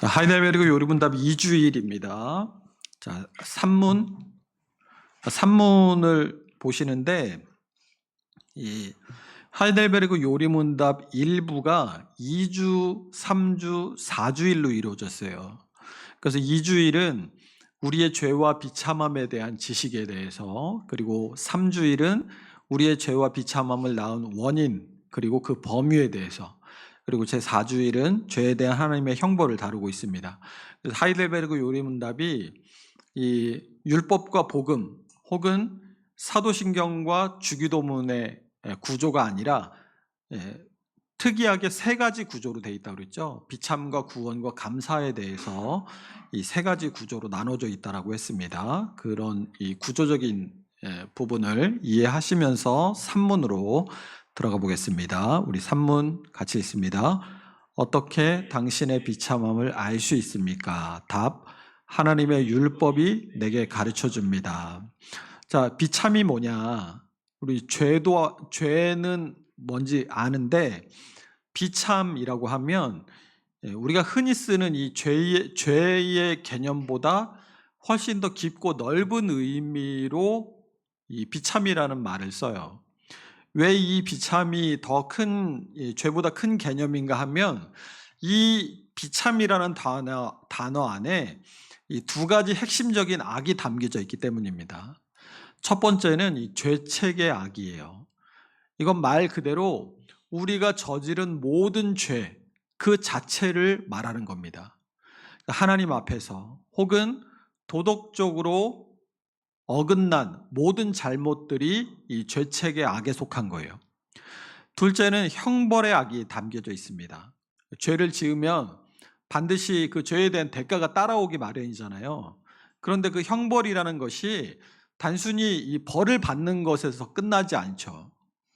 자, 하이델베르그 요리문답 2주일입니다. 자, 산문을 보시는데 이 하이델베르그 요리문답 1부가 2주, 3주, 4주일로 이루어졌어요. 그래서 2주일은 우리의 죄와 비참함에 대한 지식에 대해서, 그리고 3주일은 우리의 죄와 비참함을 낳은 원인 그리고 그 범위에 대해서, 그리고 제 4주일은 죄에 대한 하나님의 형벌을 다루고 있습니다. 그래서 하이델베르그 요리문답이 이 율법과 복음 혹은 사도신경과 주기도문의 구조가 아니라 특이하게 세 가지 구조로 되어 있다고 그랬죠. 비참과 구원과 감사에 대해서 이 세 가지 구조로 나눠져 있다고 했습니다. 그런 이 구조적인 부분을 이해하시면서 산문으로 들어가 보겠습니다. 우리 산문 같이 읽습니다. 어떻게 당신의 비참함을 알 수 있습니까? 답: 하나님의 율법이 내게 가르쳐 줍니다. 자, 비참이 뭐냐? 우리 죄는 뭔지 아는데, 비참이라고 하면 우리가 흔히 쓰는 이 죄의 개념보다 훨씬 더 깊고 넓은 의미로 이 비참이라는 말을 써요. 왜 이 비참이 더 큰, 죄보다 큰 개념인가 하면, 이 비참이라는 단어 안에 이 두 가지 핵심적인 악이 담겨져 있기 때문입니다. 첫 번째는 이 죄책의 악이에요. 이건 말 그대로 우리가 저지른 모든 죄 그 자체를 말하는 겁니다. 하나님 앞에서 혹은 도덕적으로 어긋난 모든 잘못들이 이 죄책의 악에 속한 거예요. 둘째는 형벌의 악이 담겨져 있습니다. 죄를 지으면 반드시 그 죄에 대한 대가가 따라오기 마련이잖아요. 그런데 그 형벌이라는 것이 단순히 이 벌을 받는 것에서 끝나지 않죠.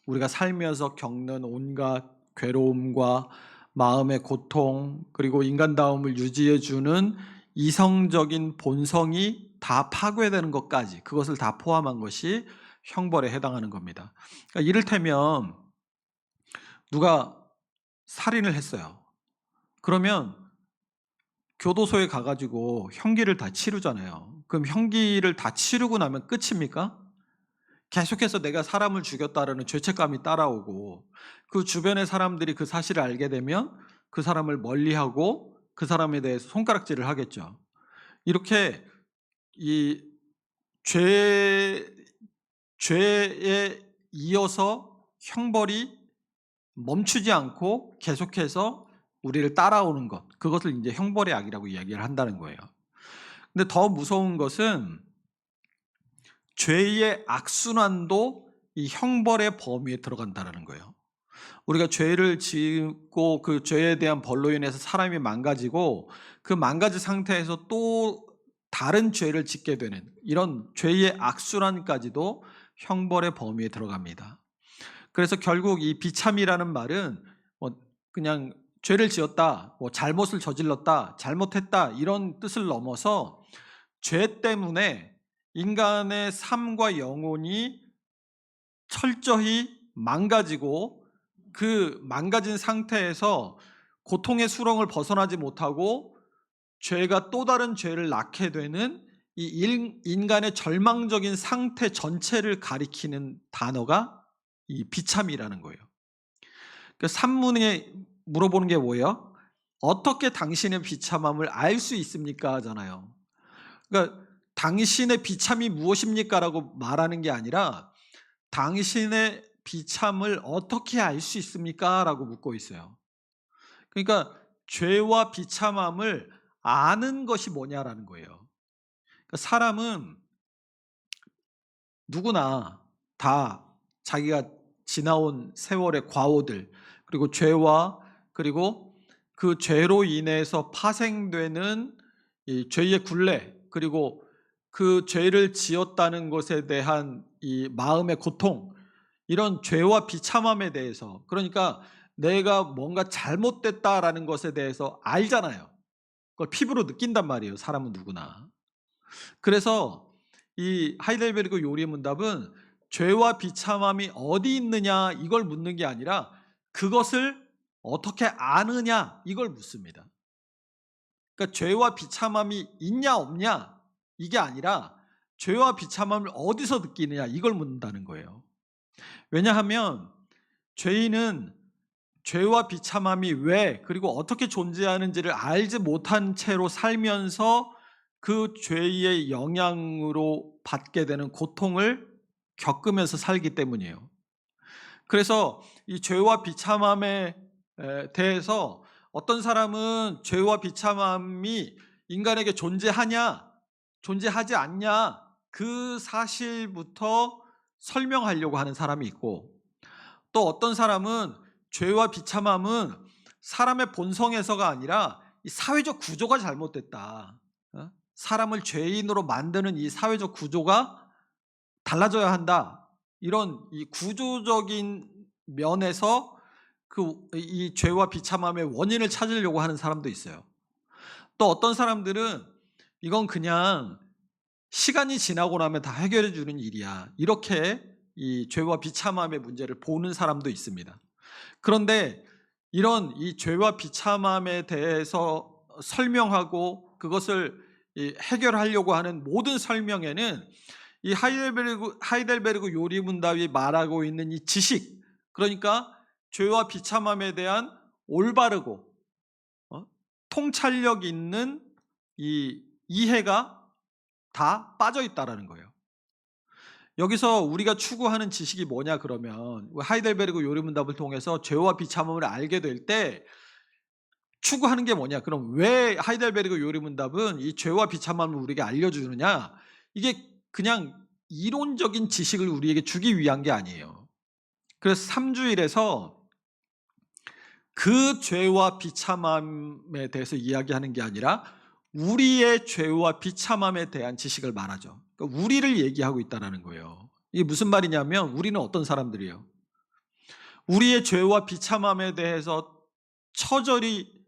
우리가 살면서 겪는 온갖 괴로움과 마음의 고통, 그리고 인간다움을 유지해주는 이성적인 본성이 다 파괴되는 것까지, 그것을 다 포함한 것이 형벌에 해당하는 겁니다. 그러니까 이를테면 누가 살인을 했어요. 그러면 교도소에 가가지고 형기를 다 치르잖아요. 그럼 형기를 다 치르고 나면 끝입니까? 계속해서 내가 사람을 죽였다라는 죄책감이 따라오고, 그 주변의 사람들이 그 사실을 알게 되면 그 사람을 멀리하고 그 사람에 대해서 손가락질을 하겠죠. 이렇게 이 죄에 이어서 형벌이 멈추지 않고 계속해서 우리를 따라오는 것, 그것을 이제 형벌의 악이라고 이야기를 한다는 거예요. 근데 더 무서운 것은 죄의 악순환도 이 형벌의 범위에 들어간다는 거예요. 우리가 죄를 짓고 그 죄에 대한 벌로 인해서 사람이 망가지고, 그 망가진 상태에서 또 다른 죄를 짓게 되는 이런 죄의 악순환까지도 형벌의 범위에 들어갑니다. 그래서 결국 이 비참이라는 말은 그냥 죄를 지었다, 잘못을 저질렀다, 잘못했다 이런 뜻을 넘어서 죄 때문에 인간의 삶과 영혼이 철저히 망가지고, 그 망가진 상태에서 고통의 수렁을 벗어나지 못하고 죄가 또 다른 죄를 낳게 되는 이 인간의 절망적인 상태 전체를 가리키는 단어가 이 비참이라는 거예요. 그 산문에 물어보는 게 뭐예요? 어떻게 당신의 비참함을 알 수 있습니까? 하잖아요. 그러니까 당신의 비참이 무엇입니까? 라고 말하는 게 아니라 당신의 비참을 어떻게 알 수 있습니까? 라고 묻고 있어요. 그러니까 죄와 비참함을 아는 것이 뭐냐라는 거예요. 그러니까 사람은 누구나 다 자기가 지나온 세월의 과오들, 그리고 죄와, 그리고 그 죄로 인해서 파생되는 이 죄의 굴레, 그리고 그 죄를 지었다는 것에 대한 이 마음의 고통, 이런 죄와 비참함에 대해서, 그러니까 내가 뭔가 잘못됐다라는 것에 대해서 알잖아요. 그걸 피부로 느낀단 말이에요. 사람은 누구나. 그래서 이 하이델베르그 요리문답은 죄와 비참함이 어디 있느냐 이걸 묻는 게 아니라 그것을 어떻게 아느냐 이걸 묻습니다. 그러니까 죄와 비참함이 있냐 없냐 이게 아니라 죄와 비참함을 어디서 느끼느냐 이걸 묻는다는 거예요. 왜냐하면 죄인은 죄와 비참함이 왜 그리고 어떻게 존재하는지를 알지 못한 채로 살면서 그 죄의 영향으로 받게 되는 고통을 겪으면서 살기 때문이에요. 그래서 이 죄와 비참함에 대해서 어떤 사람은 죄와 비참함이 인간에게 존재하냐 존재하지 않냐 그 사실부터 설명하려고 하는 사람이 있고, 또 어떤 사람은 죄와 비참함은 사람의 본성에서가 아니라 이 사회적 구조가 잘못됐다. 사람을 죄인으로 만드는 이 사회적 구조가 달라져야 한다. 이런 이 구조적인 면에서 이 죄와 비참함의 원인을 찾으려고 하는 사람도 있어요. 또 어떤 사람들은 이건 그냥 시간이 지나고 나면 다 해결해 주는 일이야. 이렇게 이 죄와 비참함의 문제를 보는 사람도 있습니다. 그런데 이런 이 죄와 비참함에 대해서 설명하고 그것을 해결하려고 하는 모든 설명에는 이 하이델베르그 요리문답이 말하고 있는 이 지식, 그러니까 죄와 비참함에 대한 올바르고 통찰력 있는 이 이해가 다 빠져 있다라는 거예요. 여기서 우리가 추구하는 지식이 뭐냐 그러면 하이델베르그 요리문답을 통해서 죄와 비참함을 알게 될 때 추구하는 게 뭐냐? 그럼 왜 하이델베르그 요리문답은 이 죄와 비참함을 우리에게 알려주느냐? 이게 그냥 이론적인 지식을 우리에게 주기 위한 게 아니에요. 그래서 3주일에서 그 죄와 비참함에 대해서 이야기하는 게 아니라 우리의 죄와 비참함에 대한 지식을 말하죠. 그러니까 우리를 얘기하고 있다는 거예요. 이게 무슨 말이냐면 우리는 어떤 사람들이에요? 우리의 죄와 비참함에 대해서 처절히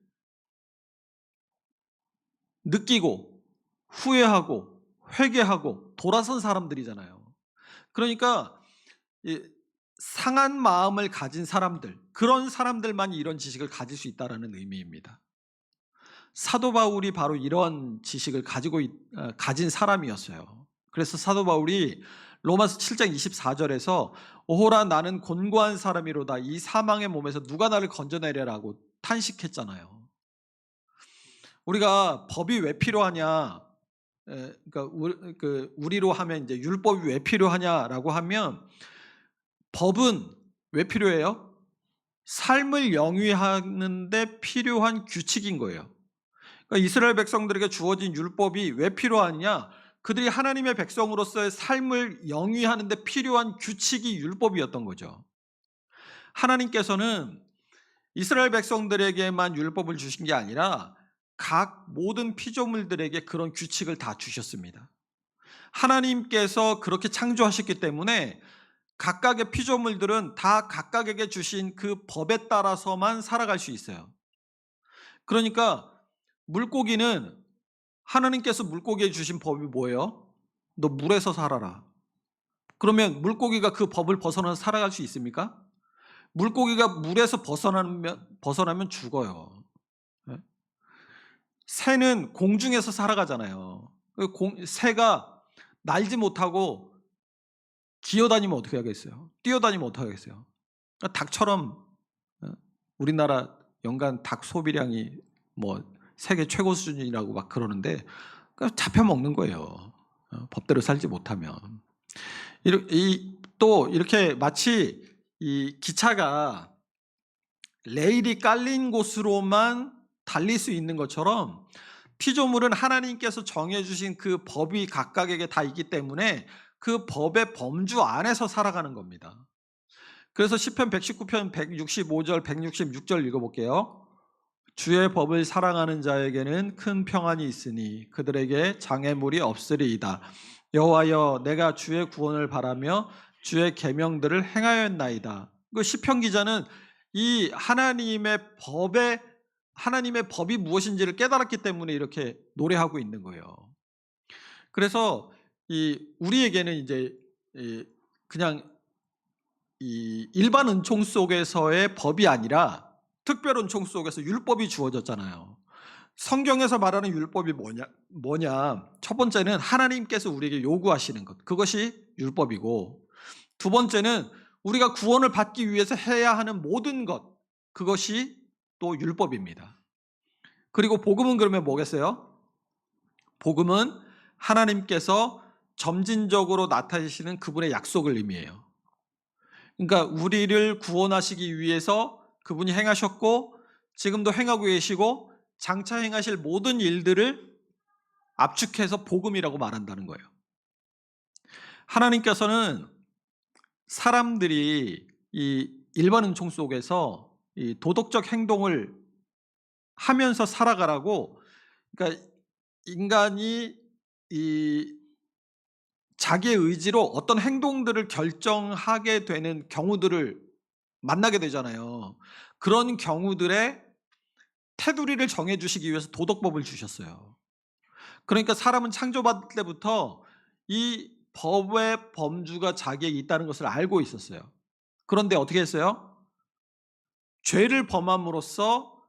느끼고 후회하고 회개하고 돌아선 사람들이잖아요. 그러니까 상한 마음을 가진 사람들, 그런 사람들만 이런 지식을 가질 수 있다는 의미입니다. 사도 바울이 바로 이런 지식을 가진 사람이었어요. 그래서 사도 바울이 로마서 7장 24절에서 오호라 나는 곤고한 사람이로다 이 사망의 몸에서 누가 나를 건져내려라고 탄식했잖아요. 우리가 법이 왜 필요하냐, 그러니까 우리로 하면 이제 율법이 왜 필요하냐라고 하면 법은 왜 필요해요? 삶을 영위하는 데 필요한 규칙인 거예요. 그러니까 이스라엘 백성들에게 주어진 율법이 왜 필요하냐? 그들이 하나님의 백성으로서의 삶을 영위하는 데 필요한 규칙이 율법이었던 거죠. 하나님께서는 이스라엘 백성들에게만 율법을 주신 게 아니라 각 모든 피조물들에게 그런 규칙을 다 주셨습니다. 하나님께서 그렇게 창조하셨기 때문에 각각의 피조물들은 다 각각에게 주신 그 법에 따라서만 살아갈 수 있어요. 그러니까 물고기는 하나님께서 물고기에 주신 법이 뭐예요? 너 물에서 살아라. 그러면 물고기가 그 법을 벗어나서 살아갈 수 있습니까? 물고기가 물에서 벗어나면 죽어요. 새는 공중에서 살아가잖아요. 새가 날지 못하고 기어다니면 어떻게 하겠어요? 뛰어다니면 어떻게 하겠어요? 닭처럼 우리나라 연간 닭 소비량이 뭐 세계 최고 수준이라고 막 그러는데 잡혀 먹는 거예요. 법대로 살지 못하면. 또 이렇게 마치 이 기차가 레일이 깔린 곳으로만 달릴 수 있는 것처럼 피조물은 하나님께서 정해주신 그 법이 각각에게 다 있기 때문에 그 법의 범주 안에서 살아가는 겁니다. 그래서 시편 119편 165절 166절 읽어볼게요. 주의 법을 사랑하는 자에게는 큰 평안이 있으니 그들에게 장애물이 없으리이다. 여호와여 내가 주의 구원을 바라며 주의 계명들을 행하였나이다. 그 시편 기자는 이 하나님의 법이 무엇인지를 깨달았기 때문에 이렇게 노래하고 있는 거예요. 그래서 우리에게는 이제 그냥 일반 은총 속에서의 법이 아니라 특별 은총 속에서 율법이 주어졌잖아요. 성경에서 말하는 율법이 뭐냐? 첫 번째는 하나님께서 우리에게 요구하시는 것. 그것이 율법이고, 두 번째는 우리가 구원을 받기 위해서 해야 하는 모든 것. 그것이 또 율법입니다. 그리고 복음은 그러면 뭐겠어요? 복음은 하나님께서 점진적으로 나타내시는 그분의 약속을 의미해요. 그러니까 우리를 구원하시기 위해서 그분이 행하셨고 지금도 행하고 계시고 장차 행하실 모든 일들을 압축해서 복음이라고 말한다는 거예요. 하나님께서는 사람들이 이 일반 은총 속에서 이 도덕적 행동을 하면서 살아가라고, 그러니까 인간이 이 자기의 의지로 어떤 행동들을 결정하게 되는 경우들을 만나게 되잖아요. 그런 경우들의 테두리를 정해 주시기 위해서 도덕법을 주셨어요. 그러니까 사람은 창조받을 때부터 이 법의 범주가 자기에게 있다는 것을 알고 있었어요. 그런데 어떻게 했어요? 죄를 범함으로써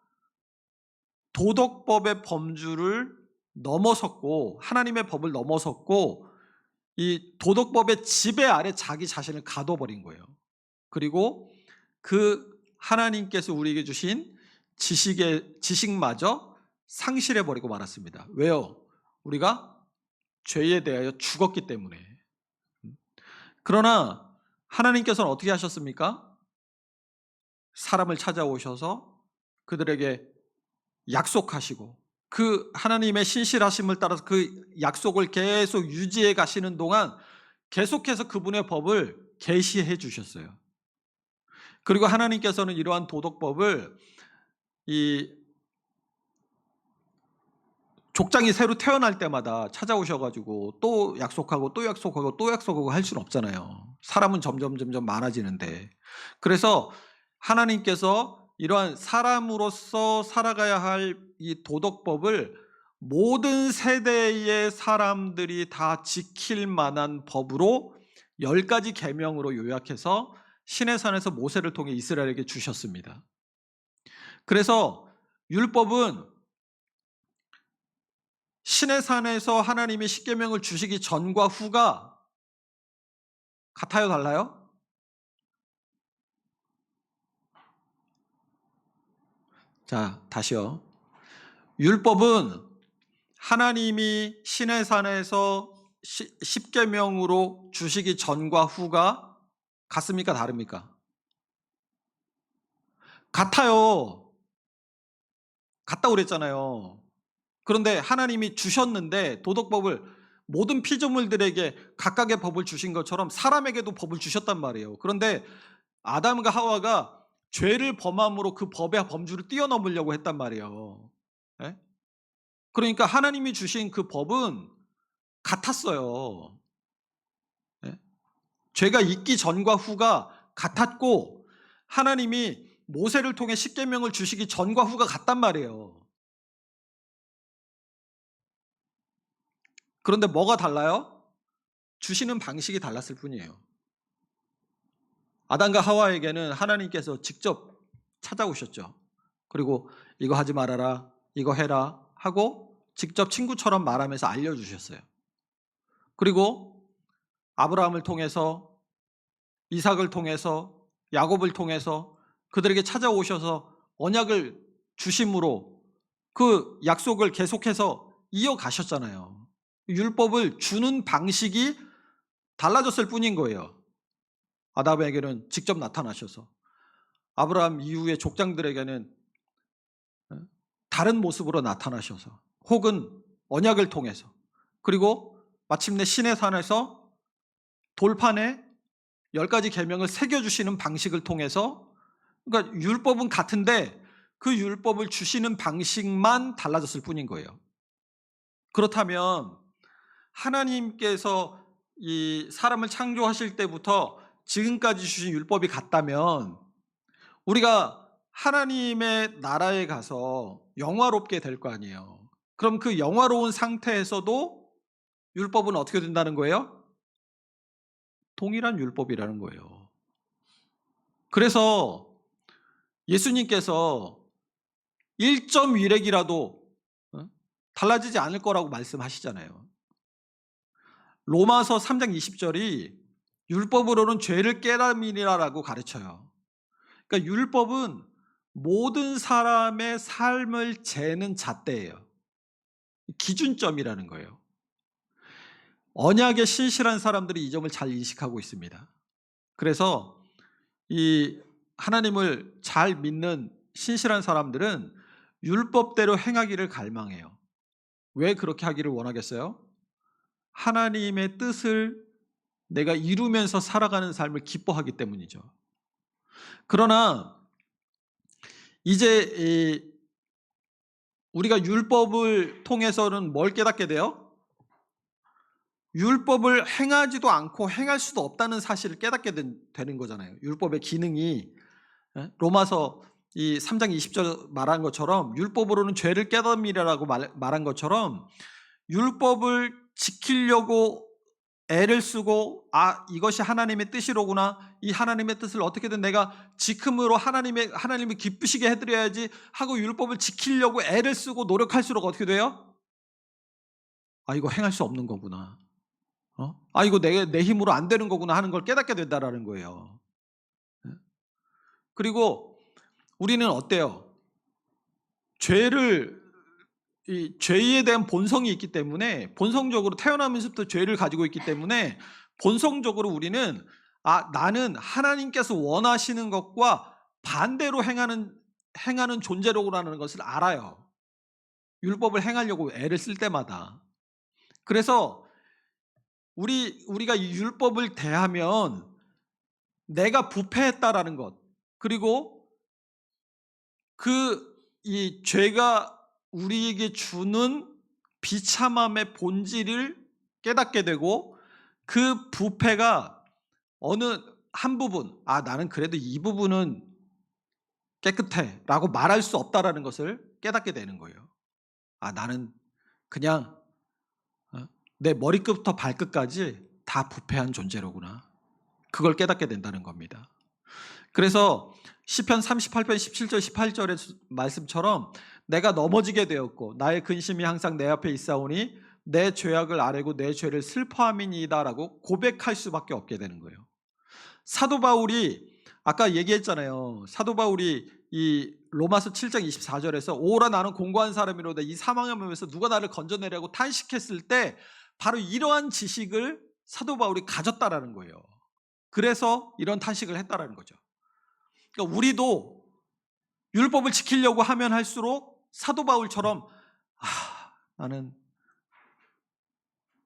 도덕법의 범주를 넘어섰고 하나님의 법을 넘어섰고 이 도덕법의 지배 아래 자기 자신을 가둬버린 거예요. 그리고 그 하나님께서 우리에게 주신 지식마저 상실해버리고 말았습니다. 왜요? 우리가 죄에 대하여 죽었기 때문에. 그러나 하나님께서는 어떻게 하셨습니까? 사람을 찾아오셔서 그들에게 약속하시고 그 하나님의 신실하심을 따라서 그 약속을 계속 유지해 가시는 동안 계속해서 그분의 법을 계시해 주셨어요. 그리고 하나님께서는 이러한 도덕법을 이 족장이 새로 태어날 때마다 찾아오셔 가지고 또 약속하고 또 약속하고 또 약속하고 할 수는 없잖아요. 사람은 점점 많아지는데. 그래서 하나님께서 이러한 사람으로서 살아가야 할 이 도덕법을 모든 세대의 사람들이 다 지킬 만한 법으로 10가지 계명으로 요약해서 시내산에서 모세를 통해 이스라엘에게 주셨습니다. 그래서 율법은 시내산에서 하나님이 십계명을 주시기 전과 후가 같아요, 달라요? 자, 다시요. 율법은 하나님이 시내산에서 십계명으로 주시기 전과 후가 같습니까, 다릅니까? 같아요. 같다고 그랬잖아요. 그런데 하나님이 주셨는데 도덕법을 모든 피조물들에게 각각의 법을 주신 것처럼 사람에게도 법을 주셨단 말이에요. 그런데 아담과 하와가 죄를 범함으로 그 법의 범주를 뛰어넘으려고 했단 말이에요. 예? 그러니까 하나님이 주신 그 법은 같았어요. 예? 죄가 있기 전과 후가 같았고 하나님이 모세를 통해 십계명을 주시기 전과 후가 같단 말이에요. 그런데 뭐가 달라요? 주시는 방식이 달랐을 뿐이에요. 아담과 하와에게는 하나님께서 직접 찾아오셨죠. 그리고 이거 하지 말아라, 이거 해라 하고 직접 친구처럼 말하면서 알려주셨어요. 그리고 아브라함을 통해서, 이삭을 통해서, 야곱을 통해서 그들에게 찾아오셔서 언약을 주심으로 그 약속을 계속해서 이어가셨잖아요. 율법을 주는 방식이 달라졌을 뿐인 거예요. 아담에게는 직접 나타나셔서, 아브라함 이후의 족장들에게는 다른 모습으로 나타나셔서, 혹은 언약을 통해서, 그리고 마침내 시내산에서 돌판에 10가지 계명을 새겨주시는 방식을 통해서, 그러니까 율법은 같은데 그 율법을 주시는 방식만 달라졌을 뿐인 거예요. 그렇다면 하나님께서 이 사람을 창조하실 때부터 지금까지 주신 율법이 같다면 우리가 하나님의 나라에 가서 영화롭게 될 거 아니에요. 그럼 그 영화로운 상태에서도 율법은 어떻게 된다는 거예요? 동일한 율법이라는 거예요. 그래서 예수님께서 1점 위례기라도 달라지지 않을 거라고 말씀하시잖아요. 로마서 3장 20절이 율법으로는 죄를 깨달음이라고 가르쳐요. 그러니까 율법은 모든 사람의 삶을 재는 잣대예요. 기준점이라는 거예요. 언약에 신실한 사람들이 이 점을 잘 인식하고 있습니다. 그래서 이 하나님을 잘 믿는 신실한 사람들은 율법대로 행하기를 갈망해요. 왜 그렇게 하기를 원하겠어요? 하나님의 뜻을 내가 이루면서 살아가는 삶을 기뻐하기 때문이죠. 그러나 이제 우리가 율법을 통해서는 뭘 깨닫게 돼요? 율법을 행하지도 않고 행할 수도 없다는 사실을 깨닫게 되는 거잖아요. 율법의 기능이 로마서 이 3장 20절 말한 것처럼 율법으로는 죄를 깨닫음이라고 말한 것처럼 율법을 지키려고 애를 쓰고 이것이 하나님의 뜻이로구나, 이 하나님의 뜻을 어떻게든 내가 지킴으로 하나님을 기쁘시게 해드려야지 하고 율법을 지키려고 애를 쓰고 노력할수록 어떻게 돼요? 이거 행할 수 없는 거구나, 이거 내 힘으로 안 되는 거구나 하는 걸 깨닫게 된다라는 거예요. 그리고 우리는 어때요? 죄에 대한 본성이 있기 때문에, 본성적으로 태어나면서부터 죄를 가지고 있기 때문에 본성적으로 우리는 나는 하나님께서 원하시는 것과 반대로 행하는 존재로라는 것을 알아요. 율법을 행하려고 애를 쓸 때마다. 그래서 우리가 이 율법을 대하면 내가 부패했다라는 것, 그리고 이 죄가 우리에게 주는 비참함의 본질을 깨닫게 되고, 그 부패가 어느 한 부분, 나는 그래도 이 부분은 깨끗해 라고 말할 수 없다라는 것을 깨닫게 되는 거예요. 나는 그냥 내 머리끝부터 발끝까지 다 부패한 존재로구나, 그걸 깨닫게 된다는 겁니다. 그래서 시편 38편 17절 18절의 말씀처럼 내가 넘어지게 되었고 나의 근심이 항상 내 앞에 있사오니 내 죄악을 아뢰고 내 죄를 슬퍼함이니이다 라고 고백할 수밖에 없게 되는 거예요. 사도 바울이 아까 얘기했잖아요. 사도 바울이 이 로마서 7장 24절에서 오라 나는 공고한 사람이로다 이 사망의 몸에서 누가 나를 건져내려고 탄식했을 때 바로 이러한 지식을 사도 바울이 가졌다라는 거예요. 그래서 이런 탄식을 했다라는 거죠. 그러니까 우리도 율법을 지키려고 하면 할수록 사도 바울처럼 나는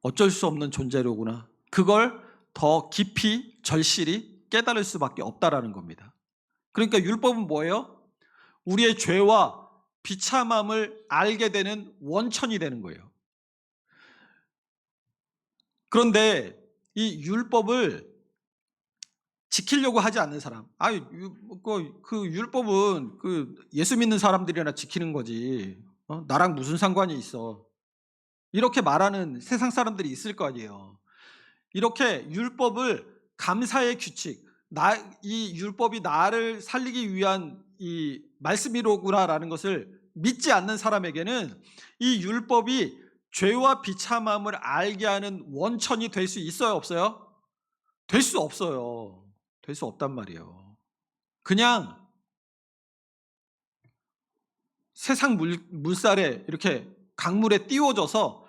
어쩔 수 없는 존재로구나, 그걸 더 깊이 절실히 깨달을 수밖에 없다라는 겁니다. 그러니까 율법은 뭐예요? 우리의 죄와 비참함을 알게 되는 원천이 되는 거예요. 그런데 이 율법을 지키려고 하지 않는 사람, 그 율법은 예수 믿는 사람들이나 지키는 거지, 나랑 무슨 상관이 있어, 이렇게 말하는 세상 사람들이 있을 거 아니에요. 이렇게 율법을 감사의 규칙, 이 율법이 나를 살리기 위한 이 말씀이로구나라는 것을 믿지 않는 사람에게는 이 율법이 죄와 비참함을 알게 하는 원천이 될 수 있어요, 없어요? 될 수 없어요. 될 수 없단 말이에요. 그냥 세상 물살에 이렇게 강물에 띄워져서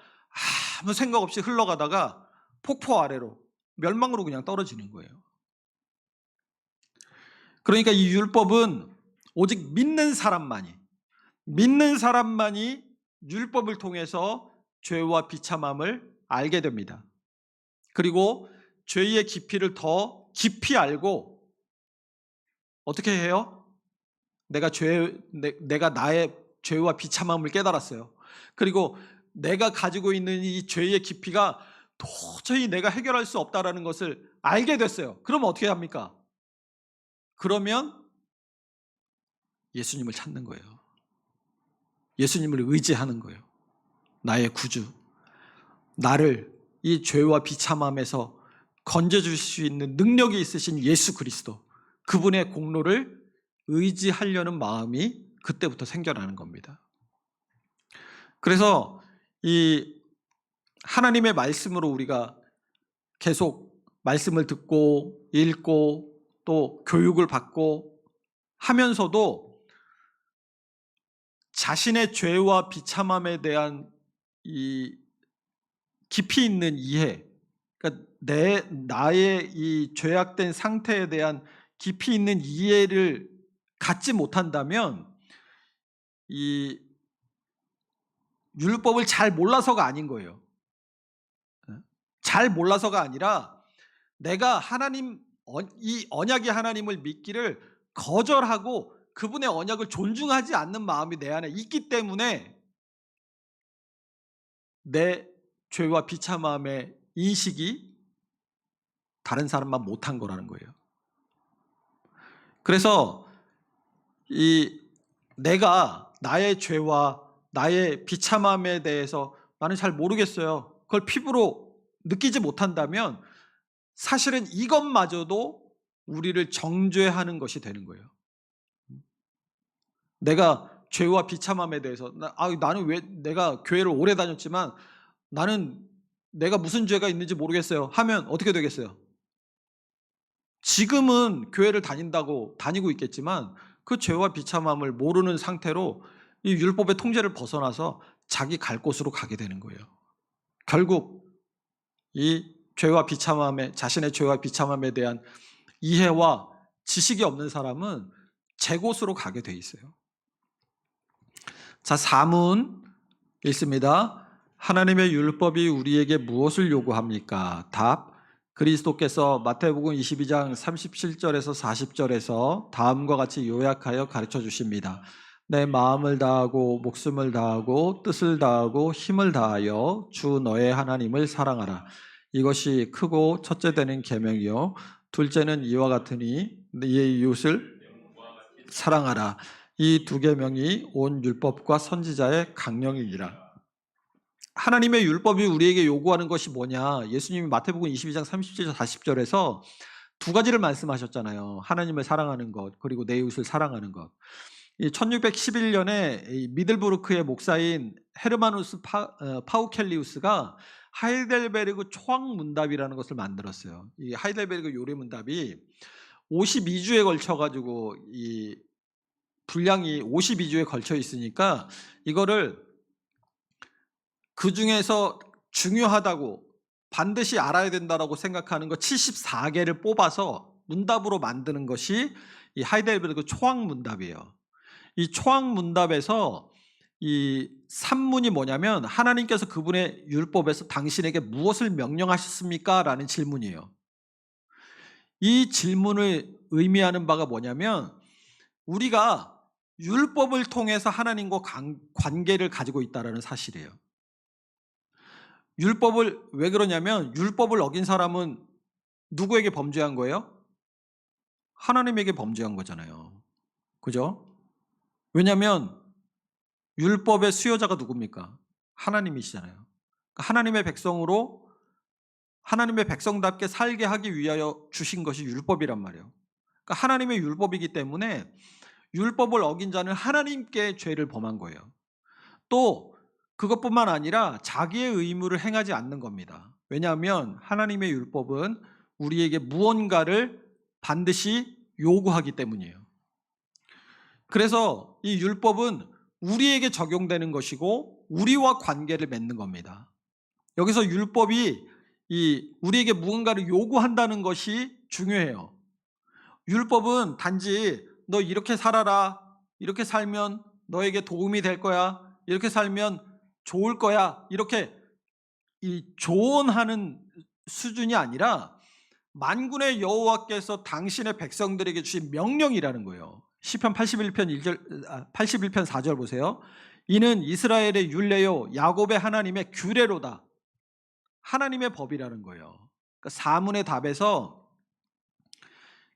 아무 생각 없이 흘러가다가 폭포 아래로 멸망으로 그냥 떨어지는 거예요. 그러니까 이 율법은 오직 믿는 사람만이 율법을 통해서 죄와 비참함을 알게 됩니다. 그리고 죄의 깊이를 더 깊이 알고 어떻게 해요? 내가 나의 죄와 비참함을 깨달았어요. 그리고 내가 가지고 있는 이 죄의 깊이가 도저히 내가 해결할 수 없다라는 것을 알게 됐어요. 그러면 어떻게 합니까? 그러면 예수님을 찾는 거예요. 예수님을 의지하는 거예요. 나의 구주, 나를 이 죄와 비참함에서 건져줄 수 있는 능력이 있으신 예수 그리스도, 그분의 공로를 의지하려는 마음이 그때부터 생겨나는 겁니다. 그래서 이 하나님의 말씀으로 우리가 계속 말씀을 듣고 읽고 또 교육을 받고 하면서도 자신의 죄와 비참함에 대한 이 깊이 있는 이해, 그러니까 나의 이 죄악된 상태에 대한 깊이 있는 이해를 갖지 못한다면 이 율법을 잘 몰라서가 아닌 거예요. 잘 몰라서가 아니라 내가 이 언약의 하나님을 믿기를 거절하고 그분의 언약을 존중하지 않는 마음이 내 안에 있기 때문에 내 죄와 비참함의 인식이 다른 사람만 못한 거라는 거예요. 그래서 내가 나의 죄와 나의 비참함에 대해서 나는 잘 모르겠어요. 그걸 피부로 느끼지 못한다면 사실은 이것마저도 우리를 정죄하는 것이 되는 거예요. 내가 죄와 비참함에 대해서 나는 왜 내가 교회를 오래 다녔지만 나는 내가 무슨 죄가 있는지 모르겠어요 하면 어떻게 되겠어요? 지금은 교회를 다니고 있겠지만 그 죄와 비참함을 모르는 상태로 이 율법의 통제를 벗어나서 자기 갈 곳으로 가게 되는 거예요. 결국 이 자신의 죄와 비참함에 대한 이해와 지식이 없는 사람은 제 곳으로 가게 돼 있어요. 자, 4문 읽습니다. 하나님의 율법이 우리에게 무엇을 요구합니까? 답. 그리스도께서 마태복음 22장 37절에서 40절에서 다음과 같이 요약하여 가르쳐 주십니다. 내 마음을 다하고 목숨을 다하고 뜻을 다하고 힘을 다하여 주 너의 하나님을 사랑하라. 이것이 크고 첫째 되는 계명이요 둘째는 이와 같으니 네 이웃을 사랑하라. 이 두 계명이 온 율법과 선지자의 강령이니라. 하나님의 율법이 우리에게 요구하는 것이 뭐냐? 예수님이 마태복음 22장 37절 40절에서 두 가지를 말씀하셨잖아요. 하나님을 사랑하는 것, 그리고 내 이웃을 사랑하는 것. 1611년에 미들부르크의 목사인 헤르마누스 파우켈리우스가 하이델베르그 초학문답이라는 것을 만들었어요. 이 하이델베르그 요리문답이 52주에 걸쳐가지고 이 분량이 52주에 걸쳐 있으니까 이거를 그 중에서 중요하다고 반드시 알아야 된다고 생각하는 거 74개를 뽑아서 문답으로 만드는 것이 이 하이델베르그 초학문답이에요. 이 초학문답에서 이 산문이 뭐냐면 하나님께서 그분의 율법에서 당신에게 무엇을 명령하셨습니까? 라는 질문이에요. 이 질문을 의미하는 바가 뭐냐면 우리가 율법을 통해서 하나님과 관계를 가지고 있다는 사실이에요. 율법을 왜 그러냐면 율법을 어긴 사람은 누구에게 범죄한 거예요? 하나님에게 범죄한 거잖아요. 그죠? 왜냐하면 율법의 수요자가 누굽니까? 하나님이시잖아요. 그러니까 하나님의 백성으로 하나님의 백성답게 살게 하기 위하여 주신 것이 율법이란 말이에요. 그러니까 하나님의 율법이기 때문에 율법을 어긴 자는 하나님께 죄를 범한 거예요. 또 그것뿐만 아니라 자기의 의무를 행하지 않는 겁니다. 왜냐하면 하나님의 율법은 우리에게 무언가를 반드시 요구하기 때문이에요. 그래서 이 율법은 우리에게 적용되는 것이고 우리와 관계를 맺는 겁니다. 여기서 율법이 우리에게 무언가를 요구한다는 것이 중요해요. 율법은 단지 너 이렇게 살아라, 이렇게 살면 너에게 도움이 될 거야, 이렇게 살면 좋을 거야, 이렇게 조언하는 수준이 아니라 만군의 여호와께서 당신의 백성들에게 주신 명령이라는 거예요. 시편 81편 4절 보세요. 이는 이스라엘의 율례요 야곱의 하나님의 규례로다. 하나님의 법이라는 거예요. 그러니까 사문의 답에서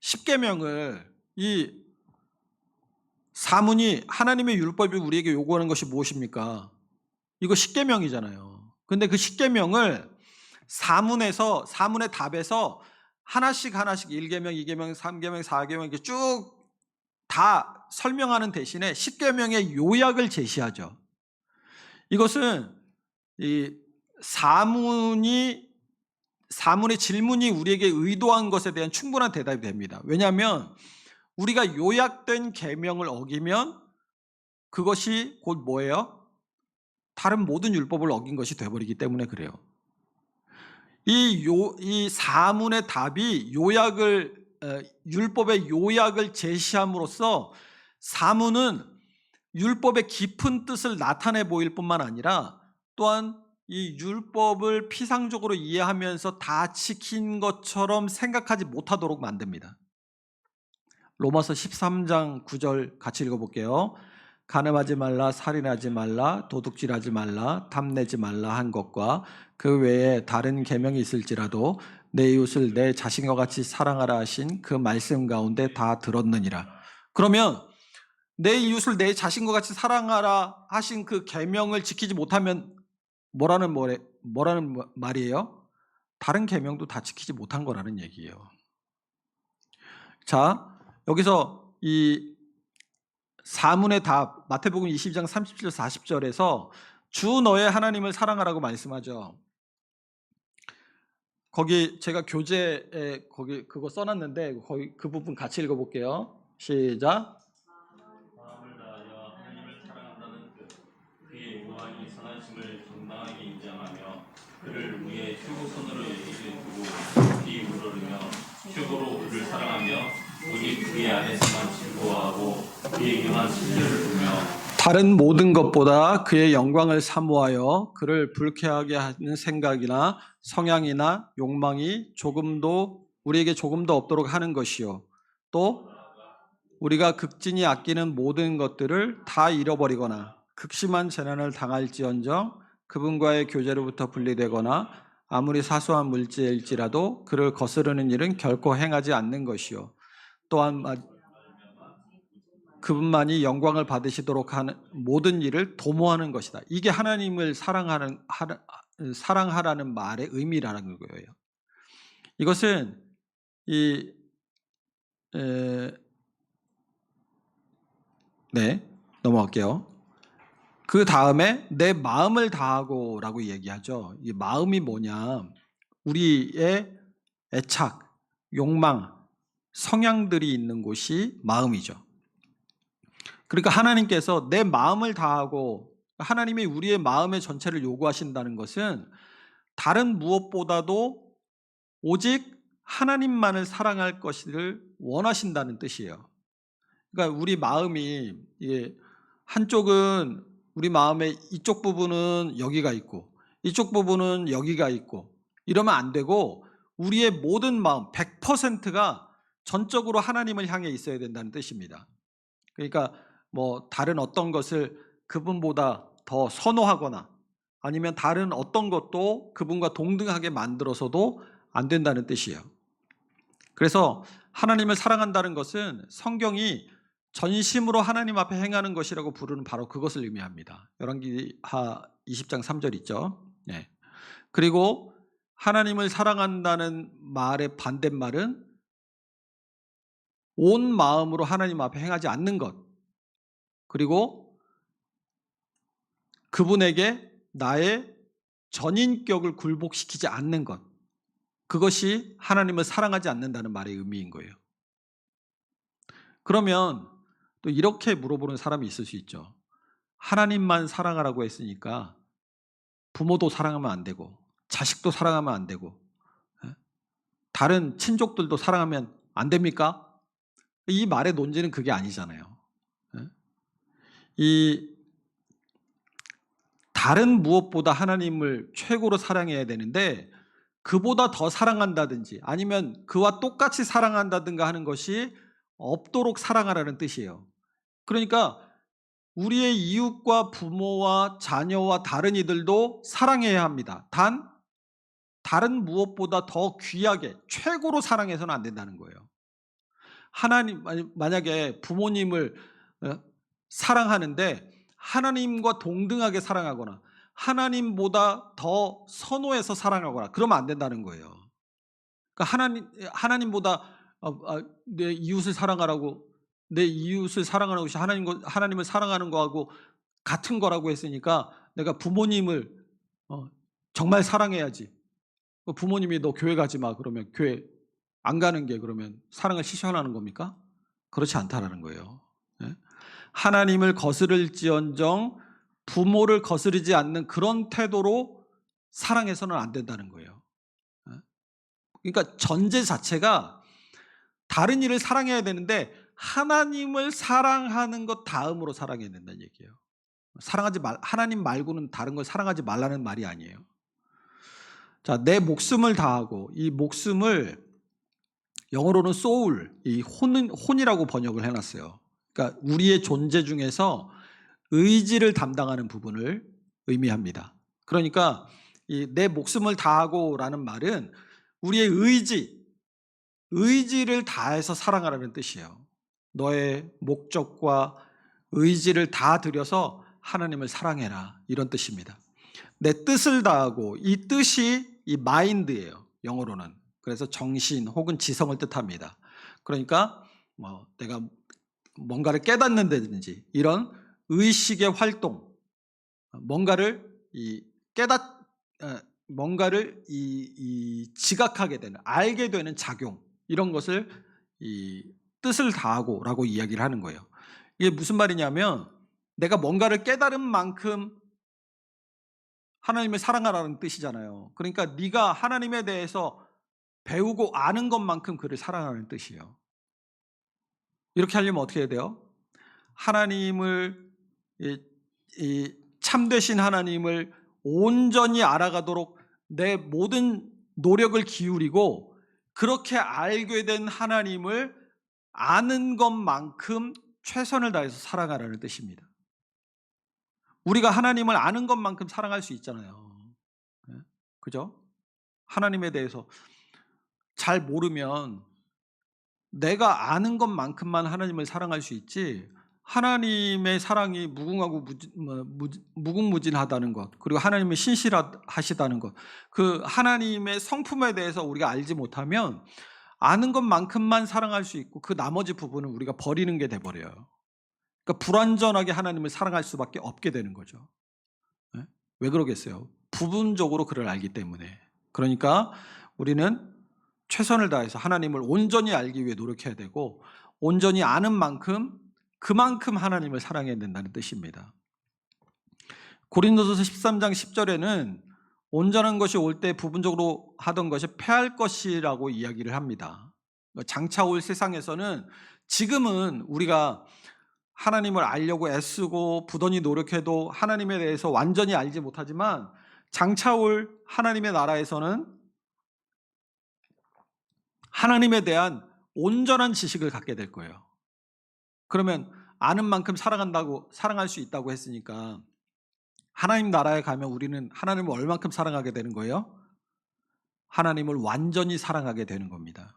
십계명을 이 사문이 하나님의 율법이 우리에게 요구하는 것이 무엇입니까? 이거 십계명이잖아요. 근데 그 십계명을 사문의 답에서 하나씩 1계명, 2계명, 3계명, 4계명 이렇게 쭉 다 설명하는 대신에 십계명의 요약을 제시하죠. 이것은 이 사문의 질문이 우리에게 의도한 것에 대한 충분한 대답이 됩니다. 왜냐하면 우리가 요약된 계명을 어기면 그것이 곧 뭐예요? 다른 모든 율법을 어긴 것이 되어버리기 때문에 그래요. 이 사문의 답이 율법의 요약을 제시함으로써 사문은 율법의 깊은 뜻을 나타내 보일 뿐만 아니라 또한 이 율법을 피상적으로 이해하면서 다 지킨 것처럼 생각하지 못하도록 만듭니다. 로마서 13장 9절 같이 읽어볼게요. 간음하지 말라, 살인하지 말라, 도둑질하지 말라, 탐내지 말라 한 것과 그 외에 다른 계명이 있을지라도 내 이웃을 내 자신과 같이 사랑하라 하신 그 말씀 가운데 다 들었느니라. 그러면 내 이웃을 내 자신과 같이 사랑하라 하신 그 계명을 지키지 못하면 뭐라는 말이에요? 다른 계명도 다 지키지 못한 거라는 얘기예요. 자, 여기서 이 사문의 답 마태복음 22장 30절 40절에서 주 너의 하나님을 사랑하라고 말씀하죠. 거기 제가 교재에 거기 그거 써놨는데 거기 그 부분 같이 읽어볼게요. 시작. 마음을 다하여 하나님을 사랑한다는 뜻. 그의 무한히 선하심을 정당하게 인정하며 그를 우리의 최고선으로 여기게 두고 깊이 우러르며 최고로 그를 사랑하며 오직 그의 안에서만 즐거워하고 그의 경한 신뢰를 두며 다른 모든 것보다 그의 영광을 사모하여 그를 불쾌하게 하는 생각이나 성향이나 욕망이 우리에게 조금도 없도록 하는 것이요. 또 우리가 극진히 아끼는 모든 것들을 다 잃어버리거나 극심한 재난을 당할지언정 그분과의 교제로부터 분리되거나 아무리 사소한 물질일지라도 그를 거스르는 일은 결코 행하지 않는 것이요. 또한 그분만이 영광을 받으시도록 하는 모든 일을 도모하는 것이다. 이게 하나님을 사랑하라는 말의 의미라는 거예요. 이것은 넘어갈게요. 그 다음에 내 마음을 다하고라고 얘기하죠. 이 마음이 뭐냐? 우리의 애착, 욕망, 성향들이 있는 곳이 마음이죠. 그러니까 하나님께서 내 마음을 다하고 하나님이 우리의 마음의 전체를 요구하신다는 것은 다른 무엇보다도 오직 하나님만을 사랑할 것을 원하신다는 뜻이에요. 그러니까 우리 마음이 한쪽은 우리 마음의 이쪽 부분은 여기가 있고 이쪽 부분은 여기가 있고 이러면 안 되고 우리의 모든 마음 100%가 전적으로 하나님을 향해 있어야 된다는 뜻입니다. 그러니까 뭐 다른 어떤 것을 그분보다 더 선호하거나 아니면 다른 어떤 것도 그분과 동등하게 만들어서도 안 된다는 뜻이에요. 그래서 하나님을 사랑한다는 것은 성경이 전심으로 하나님 앞에 행하는 것이라고 부르는 바로 그것을 의미합니다. 열왕기하 20장 3절 있죠. 네. 그리고 하나님을 사랑한다는 말의 반대말은 온 마음으로 하나님 앞에 행하지 않는 것, 그리고 그분에게 나의 전인격을 굴복시키지 않는 것, 그것이 하나님을 사랑하지 않는다는 말의 의미인 거예요. 그러면 또 이렇게 물어보는 사람이 있을 수 있죠. 하나님만 사랑하라고 했으니까 부모도 사랑하면 안 되고 자식도 사랑하면 안 되고 다른 친족들도 사랑하면 안 됩니까? 이 말의 논지는 그게 아니잖아요. 이 다른 무엇보다 하나님을 최고로 사랑해야 되는데 그보다 더 사랑한다든지 아니면 그와 똑같이 사랑한다든가 하는 것이 없도록 사랑하라는 뜻이에요. 그러니까 우리의 이웃과 부모와 자녀와 다른 이들도 사랑해야 합니다. 단 다른 무엇보다 더 귀하게 최고로 사랑해서는 안 된다는 거예요. 만약에 부모님을 사랑하는데 하나님과 동등하게 사랑하거나 하나님보다 더 선호해서 사랑하거나 그러면 안 된다는 거예요. 그러니까 하나님보다 내 이웃을 사랑하라고 내 이웃을 사랑하는 것이 하나님을 사랑하는 거하고 같은 거라고 했으니까 내가 부모님을 정말 사랑해야지. 부모님이 너 교회 가지 마 그러면 교회 안 가는 게 그러면 사랑을 실현하는 겁니까? 그렇지 않다라는 거예요. 예? 하나님을 거스를지언정 부모를 거스르지 않는 그런 태도로 사랑해서는 안 된다는 거예요. 예? 그러니까 전제 자체가 다른 일을 사랑해야 되는데 하나님을 사랑하는 것 다음으로 사랑해야 된다는 얘기예요. 하나님 말고는 다른 걸 사랑하지 말라는 말이 아니에요. 자, 내 목숨을 다하고, 이 목숨을 영어로는 soul, 이 혼이라고 번역을 해놨어요. 그러니까 우리의 존재 중에서 의지를 담당하는 부분을 의미합니다. 그러니까 이 내 목숨을 다하고라는 말은 우리의 의지를 다해서 사랑하라는 뜻이에요. 너의 목적과 의지를 다 들여서 하나님을 사랑해라, 이런 뜻입니다. 내 뜻을 다하고, 이 뜻이 이 마인드예요, 영어로는. 그래서 정신 혹은 지성을 뜻합니다. 그러니까 내가 뭔가를 깨닫는다든지 이런 의식의 활동, 뭔가를 지각하게 되는, 알게 되는 작용, 이런 것을 이 뜻을 다하고라고 이야기를 하는 거예요. 이게 무슨 말이냐면 내가 뭔가를 깨달은 만큼 하나님을 사랑하라는 뜻이잖아요. 그러니까 네가 하나님에 대해서 배우고 아는 것만큼 그를 사랑하는 뜻이에요. 이렇게 하려면 어떻게 해야 돼요? 하나님을, 참되신 하나님을 온전히 알아가도록 내 모든 노력을 기울이고, 그렇게 알게 된 하나님을 아는 것만큼 최선을 다해서 사랑하라는 뜻입니다. 우리가 하나님을 아는 것만큼 사랑할 수 있잖아요. 그죠? 하나님에 대해서 잘 모르면 내가 아는 것만큼만 하나님을 사랑할 수 있지, 하나님의 사랑이 무궁무진하다는 것, 그리고 하나님의 신실하시다는 것, 그 하나님의 성품에 대해서 우리가 알지 못하면 아는 것만큼만 사랑할 수 있고 그 나머지 부분은 우리가 버리는 게 돼버려요. 그러니까 불완전하게 하나님을 사랑할 수밖에 없게 되는 거죠. 왜 그러겠어요? 부분적으로 그를 알기 때문에. 그러니까 우리는 최선을 다해서 하나님을 온전히 알기 위해 노력해야 되고, 온전히 아는 만큼 그만큼 하나님을 사랑해야 된다는 뜻입니다. 고린도서 13장 10절에는 온전한 것이 올 때 부분적으로 하던 것이 패할 것이라고 이야기를 합니다. 장차 올 세상에서는, 지금은 우리가 하나님을 알려고 애쓰고 부단히 노력해도 하나님에 대해서 완전히 알지 못하지만, 장차 올 하나님의 나라에서는 하나님에 대한 온전한 지식을 갖게 될 거예요. 그러면 아는 만큼 사랑할 수 있다고 했으니까, 하나님 나라에 가면 우리는 하나님을 얼만큼 사랑하게 되는 거예요? 하나님을 완전히 사랑하게 되는 겁니다.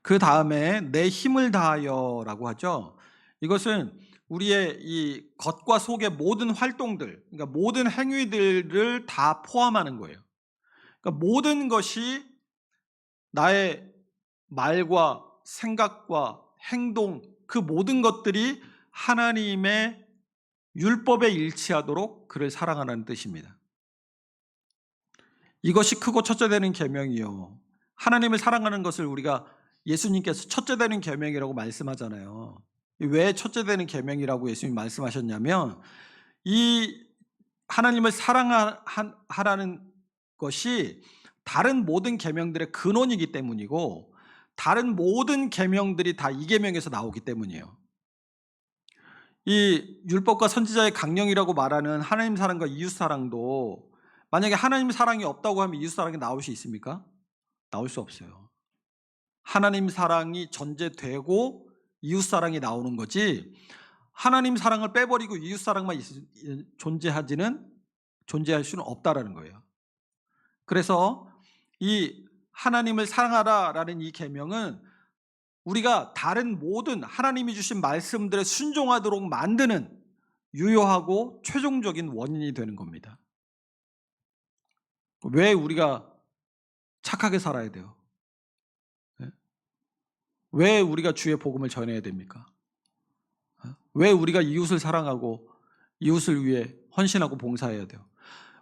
그 다음에 내 힘을 다하여라고 하죠. 이것은 우리의 이 겉과 속의 모든 활동들, 그러니까 모든 행위들을 다 포함하는 거예요. 그러니까 모든 것이 나의 말과 생각과 행동, 그 모든 것들이 하나님의 율법에 일치하도록 그를 사랑하라는 뜻입니다. 이것이 크고 첫째 되는 계명이요. 하나님을 사랑하는 것을 우리가 예수님께서 첫째 되는 계명이라고 말씀하잖아요. 왜 첫째 되는 계명이라고 예수님이 말씀하셨냐면, 이 하나님을 사랑하라는 것이 다른 모든 계명들의 근원이기 때문이고, 다른 모든 계명들이 다 이 계명에서 나오기 때문이에요. 이 율법과 선지자의 강령이라고 말하는 하나님 사랑과 이웃 사랑도, 만약에 하나님 사랑이 없다고 하면 이웃 사랑이 나올 수 있습니까? 나올 수 없어요. 하나님 사랑이 전제되고 이웃 사랑이 나오는 거지, 하나님 사랑을 빼버리고 이웃 사랑만 존재할 수는 없다라는 거예요. 그래서 이 하나님을 사랑하라라는 이 계명은 우리가 다른 모든 하나님이 주신 말씀들에 순종하도록 만드는 유효하고 최종적인 원인이 되는 겁니다. 왜 우리가 착하게 살아야 돼요? 왜 우리가 주의 복음을 전해야 됩니까? 왜 우리가 이웃을 사랑하고 이웃을 위해 헌신하고 봉사해야 돼요?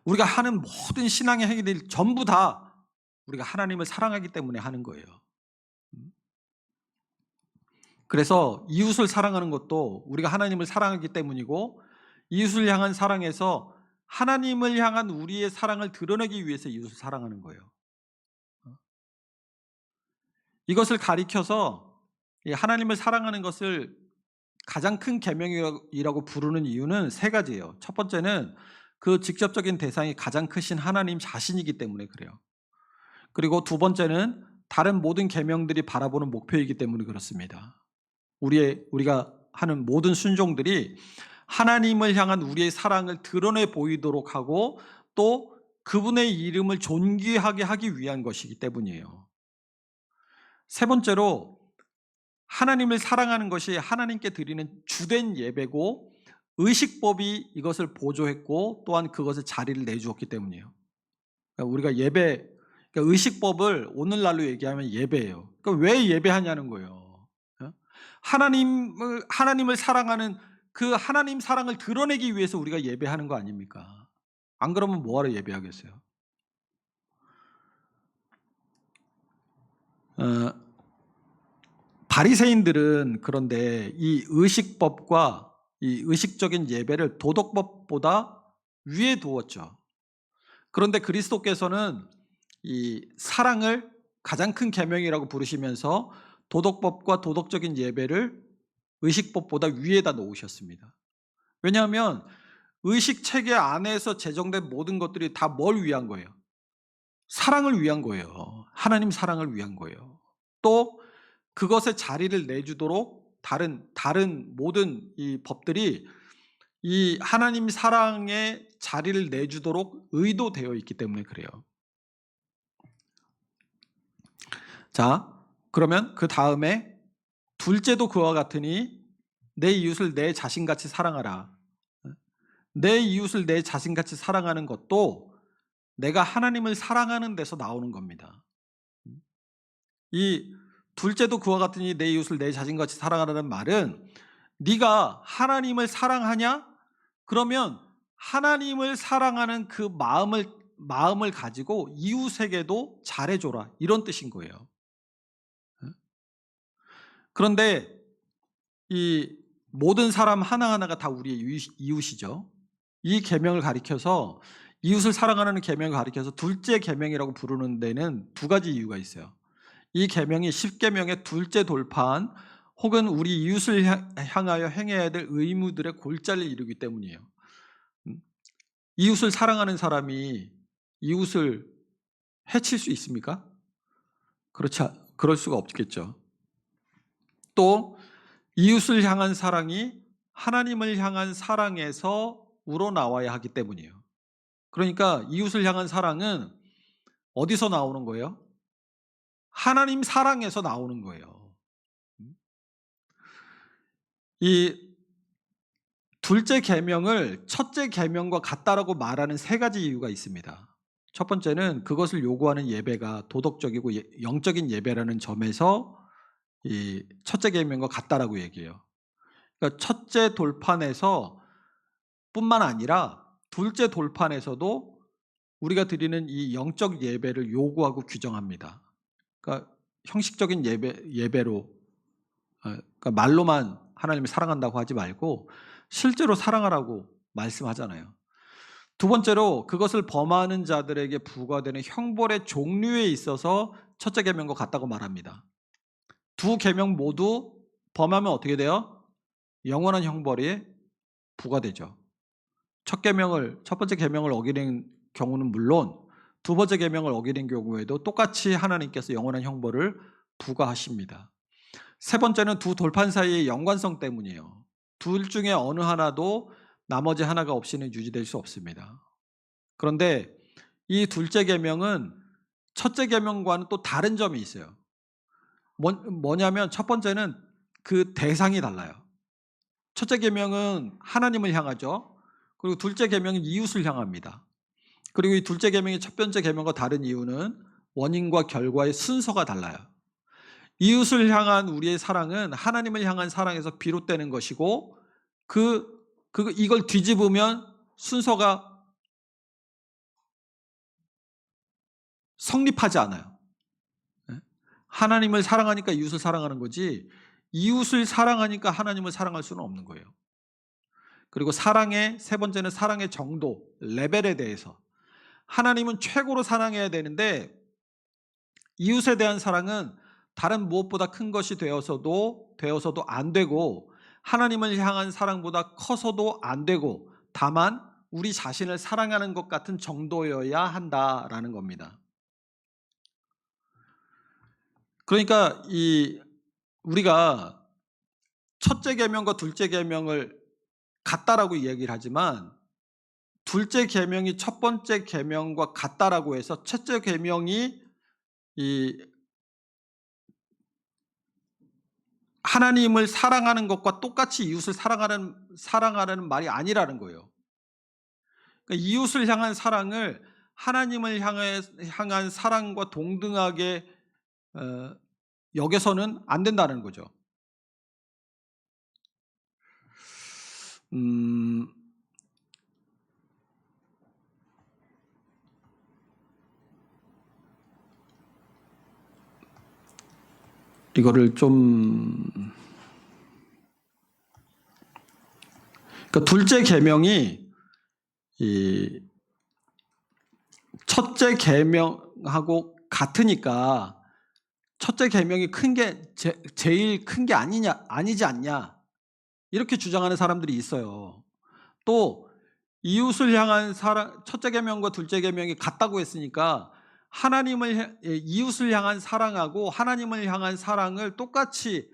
우리가 하는 모든 신앙의 행위들이 전부 다 우리가 하나님을 사랑하기 때문에 하는 거예요. 그래서 이웃을 사랑하는 것도 우리가 하나님을 사랑하기 때문이고, 이웃을 향한 사랑에서 하나님을 향한 우리의 사랑을 드러내기 위해서 이웃을 사랑하는 거예요. 이것을 가리켜서 하나님을 사랑하는 것을 가장 큰 계명이라고 부르는 이유는 세 가지예요. 첫 번째는 그 직접적인 대상이 가장 크신 하나님 자신이기 때문에 그래요. 그리고 두 번째는 다른 모든 계명들이 바라보는 목표이기 때문에 그렇습니다. 우리가 하는 모든 순종들이 하나님을 향한 우리의 사랑을 드러내 보이도록 하고 또 그분의 이름을 존귀하게 하기 위한 것이기 때문이에요. 세 번째로, 하나님을 사랑하는 것이 하나님께 드리는 주된 예배고 의식법이 이것을 보조했고 또한 그것을 자리를 내주었기 때문이에요. 그러니까 우리가 그러니까 의식법을 오늘날로 얘기하면 예배예요. 그러니까 왜 예배하냐는 거예요. 하나님을 사랑하는 그 하나님 사랑을 드러내기 위해서 우리가 예배하는 거 아닙니까? 안 그러면 뭐하러 예배하겠어요? 바리새인들은 그런데 이 의식법과 이 의식적인 예배를 도덕법보다 위에 두었죠. 그런데 그리스도께서는 이 사랑을 가장 큰 계명이라고 부르시면서 도덕법과 도덕적인 예배를 의식법보다 위에다 놓으셨습니다. 왜냐하면 의식 체계 안에서 제정된 모든 것들이 다 뭘 위한 거예요? 사랑을 위한 거예요. 하나님 사랑을 위한 거예요. 또 그것에 자리를 내주도록 다른 모든 이 법들이 이 하나님 사랑에 자리를 내주도록 의도되어 있기 때문에 그래요. 자, 그러면 그 다음에 둘째도 그와 같으니 내 이웃을 내 자신같이 사랑하라. 내 이웃을 내 자신같이 사랑하는 것도 내가 하나님을 사랑하는 데서 나오는 겁니다. 이 둘째도 그와 같으니 내 이웃을 내 자신같이 사랑하라는 말은 네가 하나님을 사랑하냐? 그러면 하나님을 사랑하는 그 마음을 가지고 이웃에게도 잘해줘라, 이런 뜻인 거예요. 그런데 이 모든 사람 하나하나가 다 우리의 이웃이죠. 이 계명을 가리켜서, 이웃을 사랑하는 계명을 가리켜서 둘째 계명이라고 부르는 데는 두 가지 이유가 있어요. 이 계명이 10계명의 둘째 돌파한 혹은 우리 이웃을 향하여 행해야 될 의무들의 골자를 이루기 때문이에요. 이웃을 사랑하는 사람이 이웃을 해칠 수 있습니까? 그럴 수가 없겠죠. 또 이웃을 향한 사랑이 하나님을 향한 사랑에서 우러나와야 하기 때문이에요. 그러니까 이웃을 향한 사랑은 어디서 나오는 거예요? 하나님 사랑에서 나오는 거예요. 이 둘째 계명을 첫째 계명과 같다라고 말하는 세 가지 이유가 있습니다. 첫 번째는 그것을 요구하는 예배가 도덕적이고 영적인 예배라는 점에서 이 첫째 계명과 같다라고 얘기해요. 그러니까 첫째 돌판에서 뿐만 아니라 둘째 돌판에서도 우리가 드리는 이 영적 예배를 요구하고 규정합니다. 그러니까 형식적인 예배로, 그러니까 말로만 하나님을 사랑한다고 하지 말고 실제로 사랑하라고 말씀하잖아요. 두 번째로 그것을 범하는 자들에게 부과되는 형벌의 종류에 있어서 첫째 계명과 같다고 말합니다. 두 계명 모두 범하면 어떻게 돼요? 영원한 형벌이 부과되죠. 첫 번째 계명을 어기는 경우는 물론 두 번째 계명을 어기는 경우에도 똑같이 하나님께서 영원한 형벌을 부과하십니다. 세 번째는 두 돌판 사이의 연관성 때문이에요. 둘 중에 어느 하나도 나머지 하나가 없이는 유지될 수 없습니다. 그런데 이 둘째 계명은 첫째 계명과는 또 다른 점이 있어요. 뭐냐면 첫 번째는 그 대상이 달라요. 첫째 계명은 하나님을 향하죠. 그리고 둘째 계명은 이웃을 향합니다. 그리고 이 둘째 계명이 첫 번째 계명과 다른 이유는 원인과 결과의 순서가 달라요. 이웃을 향한 우리의 사랑은 하나님을 향한 사랑에서 비롯되는 것이고 이걸 뒤집으면 순서가 성립하지 않아요. 하나님을 사랑하니까 이웃을 사랑하는 거지 이웃을 사랑하니까 하나님을 사랑할 수는 없는 거예요. 그리고 세 번째는 사랑의 정도, 레벨에 대해서. 하나님은 최고로 사랑해야 되는데 이웃에 대한 사랑은 다른 무엇보다 큰 것이 되어서도 안 되고 하나님을 향한 사랑보다 커서도 안 되고 다만 우리 자신을 사랑하는 것 같은 정도여야 한다라는 겁니다. 그러니까 우리가 첫째 계명과 둘째 계명을 같다라고 이야기를 하지만 둘째 계명이 첫 번째 계명과 같다라고 해서 첫째 계명이 하나님을 사랑하는 것과 똑같이 이웃을 사랑하라는 말이 아니라는 거예요. 그러니까 이웃을 향한 사랑을 하나님을 향한 사랑과 동등하게 여겨서는 안 된다는 거죠. 이거를 좀 그러니까 둘째 계명이 이 첫째 계명하고 같으니까 첫째 계명이 큰 게 제일 큰 게 아니지 않냐 이렇게 주장하는 사람들이 있어요. 또 이웃을 향한 사랑 첫째 계명과 둘째 계명이 같다고 했으니까 이웃을 향한 사랑하고 하나님을 향한 사랑을 똑같이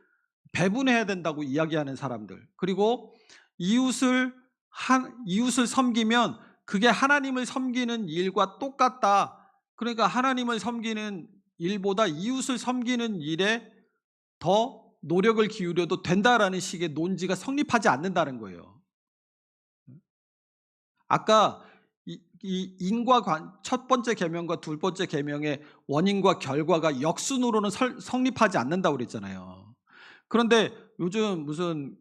배분해야 된다고 이야기하는 사람들. 그리고 이웃을 섬기면 그게 하나님을 섬기는 일과 똑같다. 그러니까 하나님을 섬기는 일보다 이웃을 섬기는 일에 더 노력을 기울여도 된다라는 식의 논지가 성립하지 않는다는 거예요. 아까 첫 번째 계명과 둘 번째 계명의 원인과 결과가 역순으로는 성립하지 않는다고 그랬잖아요. 그런데 요즘 무슨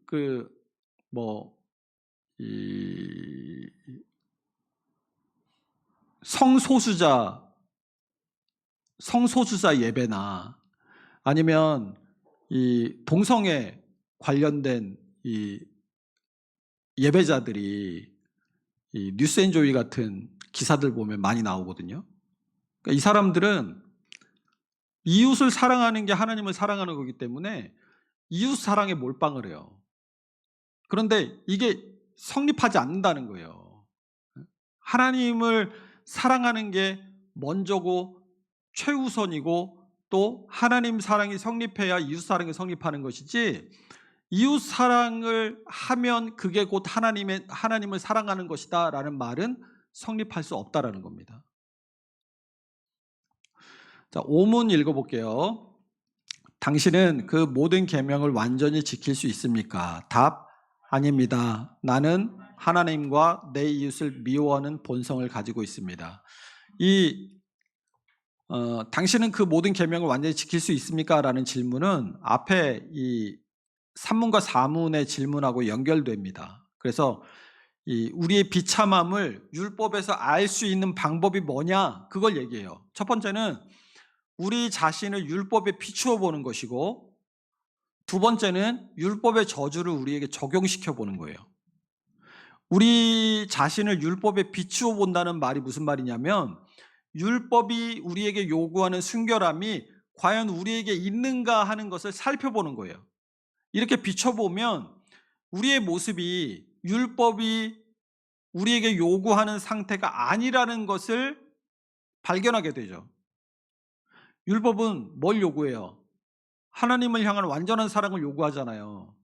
성소수자 예배나 아니면 이 동성애 관련된 이 예배자들이 이 뉴스앤조이 같은 기사들 보면 많이 나오거든요. 그러니까 이 사람들은 이웃을 사랑하는 게 하나님을 사랑하는 거기 때문에 이웃 사랑에 몰빵을 해요. 그런데 이게 성립하지 않는다는 거예요. 하나님을 사랑하는 게 먼저고 최우선이고 또 하나님 사랑이 성립해야 이웃 사랑이 성립하는 것이지 이웃 사랑을 하면 그게 곧 하나님을 사랑하는 것이다 라는 말은 성립할 수 없다라는 겁니다. 자, 5문 읽어볼게요. 당신은 그 모든 계명을 완전히 지킬 수 있습니까? 답, 아닙니다. 나는 하나님과 내 이웃을 미워하는 본성을 가지고 있습니다. 당신은 그 모든 계명을 완전히 지킬 수 있습니까? 라는 질문은 앞에 이 3문과 4문의 질문하고 연결됩니다. 그래서 우리의 비참함을 율법에서 알 수 있는 방법이 뭐냐? 그걸 얘기해요. 첫 번째는 우리 자신을 율법에 비추어 보는 것이고 두 번째는 율법의 저주를 우리에게 적용시켜 보는 거예요. 우리 자신을 율법에 비추어 본다는 말이 무슨 말이냐면 율법이 우리에게 요구하는 순결함이 과연 우리에게 있는가 하는 것을 살펴보는 거예요. 이렇게 비춰보면 우리의 모습이 율법이 우리에게 요구하는 상태가 아니라는 것을 발견하게 되죠. 율법은 뭘 요구해요? 하나님을 향한 완전한 사랑을 요구하잖아요.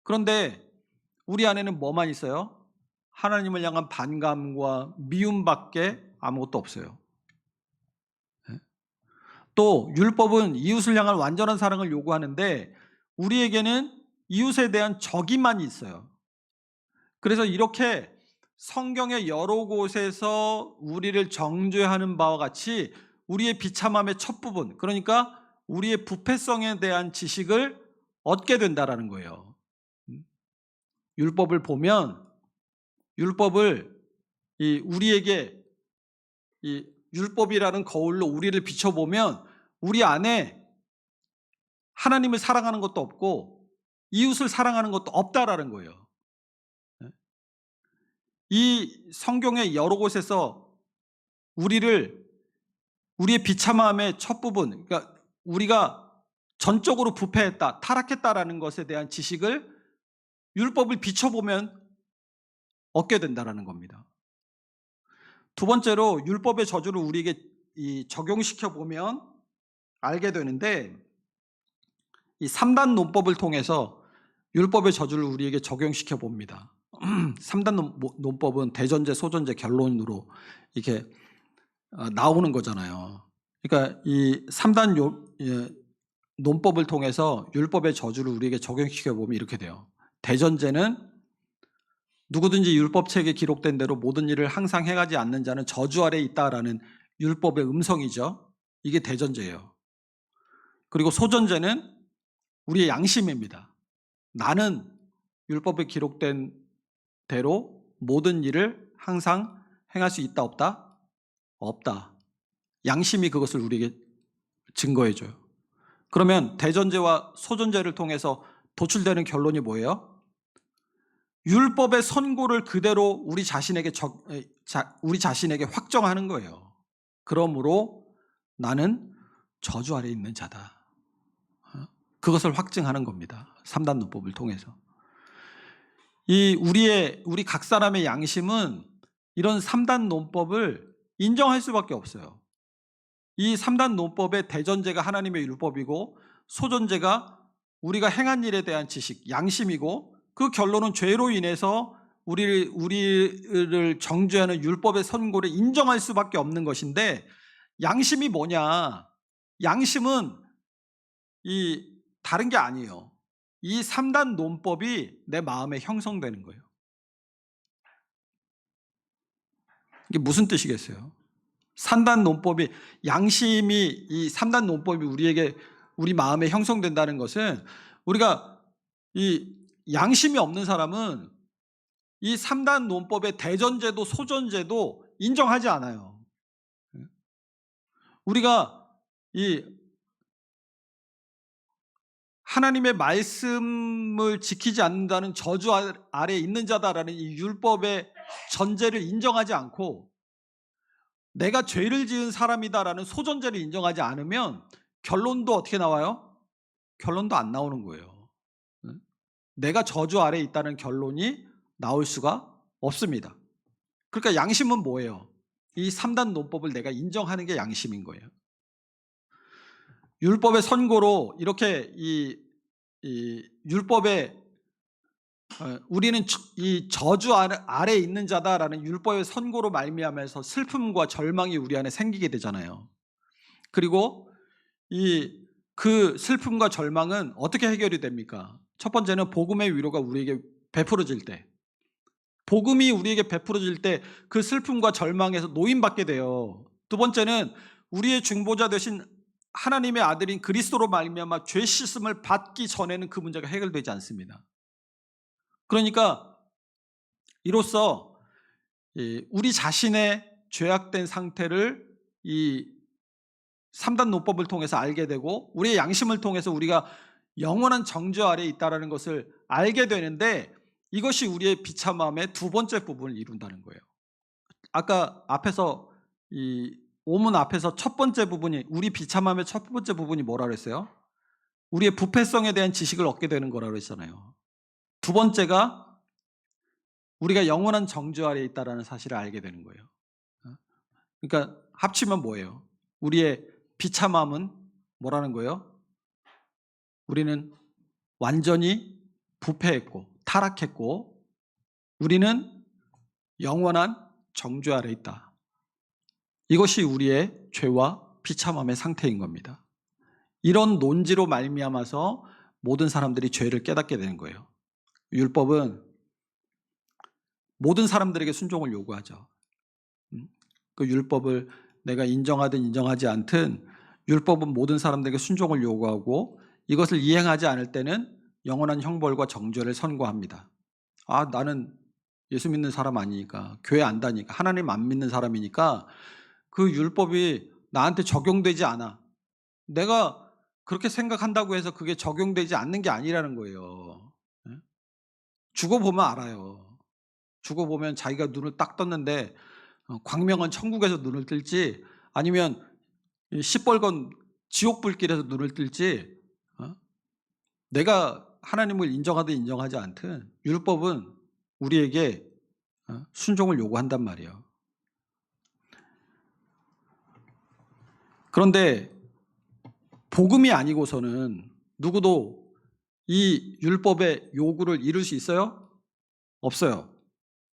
그런데 우리 안에는 뭐만 있어요? 하나님을 향한 반감과 미움밖에 아무것도 없어요. 또 율법은 이웃을 향한 완전한 사랑을 요구하는데 우리에게는 이웃에 대한 적임만 있어요. 그래서 이렇게 성경의 여러 곳에서 우리를 정죄하는 바와 같이 우리의 비참함의 첫 부분, 그러니까 우리의 부패성에 대한 지식을 얻게 된다라는 거예요. 율법을 보면 율법을 우리에게 율법이라는 거울로 우리를 비춰보면 우리 안에 하나님을 사랑하는 것도 없고 이웃을 사랑하는 것도 없다라는 거예요. 이 성경의 여러 곳에서 우리의 비참함의 첫 부분, 그러니까 우리가 전적으로 부패했다, 타락했다라는 것에 대한 지식을 율법을 비춰보면 얻게 된다라는 겁니다. 두 번째로 율법의 저주를 우리에게 적용시켜 보면 알게 되는데, 이 3단 논법을 통해서 율법의 저주를 우리에게 적용시켜 봅니다. 3단 논법은 대전제, 소전제, 결론으로 이렇게 나오는 거잖아요. 그러니까 이 3단 논법을 통해서 율법의 저주를 우리에게 적용시켜 보면 이렇게 돼요. 대전제는 누구든지 율법책에 기록된 대로 모든 일을 항상 행하지 않는 자는 저주 아래에 있다라는 율법의 음성이죠. 이게 대전제예요. 그리고 소전제는 우리의 양심입니다. 나는 율법에 기록된 대로 모든 일을 항상 행할 수 있다 없다? 없다. 양심이 그것을 우리에게 증거해줘요. 그러면 대전제와 소전제를 통해서 도출되는 결론이 뭐예요? 율법의 선고를 그대로 우리 자신에게 확정하는 거예요. 그러므로 나는 저주 아래에 있는 자다. 그것을 확증하는 겁니다. 3단 논법을 통해서. 우리 각 사람의 양심은 이런 3단 논법을 인정할 수밖에 없어요. 이 3단 논법의 대전제가 하나님의 율법이고 소전제가 우리가 행한 일에 대한 지식, 양심이고 그 결론은 죄로 인해서 우리를 정죄하는 율법의 선고를 인정할 수밖에 없는 것인데, 양심이 뭐냐? 양심은 다른 게 아니에요. 이 3단 논법이 내 마음에 형성되는 거예요. 이게 무슨 뜻이겠어요? 3단 논법이, 양심이 이 3단 논법이 우리 마음에 형성된다는 것은, 우리가 이 양심이 없는 사람은 이 3단 논법의 대전제도 소전제도 인정하지 않아요. 우리가 이 하나님의 말씀을 지키지 않는다는 저주 아래에 있는 자다라는 이 율법의 전제를 인정하지 않고 내가 죄를 지은 사람이다라는 소전제를 인정하지 않으면 결론도 어떻게 나와요? 결론도 안 나오는 거예요. 내가 저주 아래에 있다는 결론이 나올 수가 없습니다. 그러니까 양심은 뭐예요? 이 3단 논법을 내가 인정하는 게 양심인 거예요. 율법의 선고로 이렇게 이 율법의 우리는 이 저주 아래에 있는 자다라는 율법의 선고로 말미암아서 슬픔과 절망이 우리 안에 생기게 되잖아요. 그리고 그 슬픔과 절망은 어떻게 해결이 됩니까? 첫 번째는 복음의 위로가 우리에게 베풀어질 때, 복음이 우리에게 베풀어질 때 그 슬픔과 절망에서 노임받게 돼요. 두 번째는 우리의 중보자 되신 하나님의 아들인 그리스도로 말미암아 죄 씻음을 받기 전에는 그 문제가 해결되지 않습니다. 그러니까 이로써 우리 자신의 죄악된 상태를 이 3단 논법을 통해서 알게 되고 우리의 양심을 통해서 우리가 영원한 정죄 아래에 있다는 것을 알게 되는데, 이것이 우리의 비참함의 두 번째 부분을 이룬다는 거예요. 아까 앞에서 오문 앞에서 첫 번째 부분이, 우리 비참함의 첫 번째 부분이 뭐라 그랬어요? 우리의 부패성에 대한 지식을 얻게 되는 거라고 그랬잖아요. 두 번째가 우리가 영원한 정죄 아래에 있다는 사실을 알게 되는 거예요. 그러니까 합치면 뭐예요? 우리의 비참함은 뭐라는 거예요? 우리는 완전히 부패했고 타락했고 우리는 영원한 정죄 아래에 있다. 이것이 우리의 죄와 비참함의 상태인 겁니다. 이런 논지로 말미암아서 모든 사람들이 죄를 깨닫게 되는 거예요. 율법은 모든 사람들에게 순종을 요구하죠. 그 율법을 내가 인정하든 인정하지 않든 율법은 모든 사람들에게 순종을 요구하고 이것을 이행하지 않을 때는 영원한 형벌과 정죄를 선고합니다. 나는 예수 믿는 사람 아니니까, 교회 안 다니까, 하나님 안 믿는 사람이니까 그 율법이 나한테 적용되지 않아. 내가 그렇게 생각한다고 해서 그게 적용되지 않는 게 아니라는 거예요. 예? 죽어보면 알아요. 죽어보면 자기가 눈을 딱 떴는데 광명한 천국에서 눈을 뜰지 아니면 이 시뻘건 지옥 불길에서 눈을 뜰지 내가 하나님을 인정하든 인정하지 않든 율법은 우리에게 순종을 요구한단 말이에요. 그런데 복음이 아니고서는 누구도 이 율법의 요구를 이룰 수 있어요? 없어요.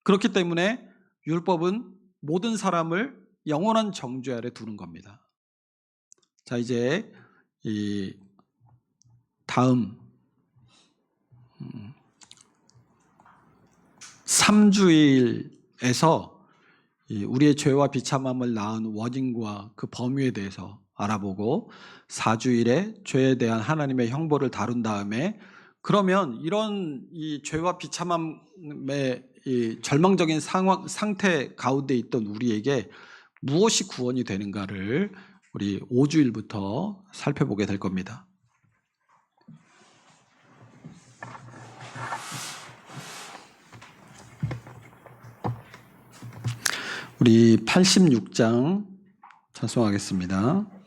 그렇기 때문에 율법은 모든 사람을 영원한 정죄 아래 두는 겁니다. 자, 이제 이 다음 3주일에서 우리의 죄와 비참함을 낳은 원인과 그 범위에 대해서 알아보고 4주일에 죄에 대한 하나님의 형벌을 다룬 다음에 그러면 이런 이 죄와 비참함의 이 절망적인 상태 가운데 있던 우리에게 무엇이 구원이 되는가를 우리 5주일부터 살펴보게 될 겁니다. 우리 86장 찬송하겠습니다.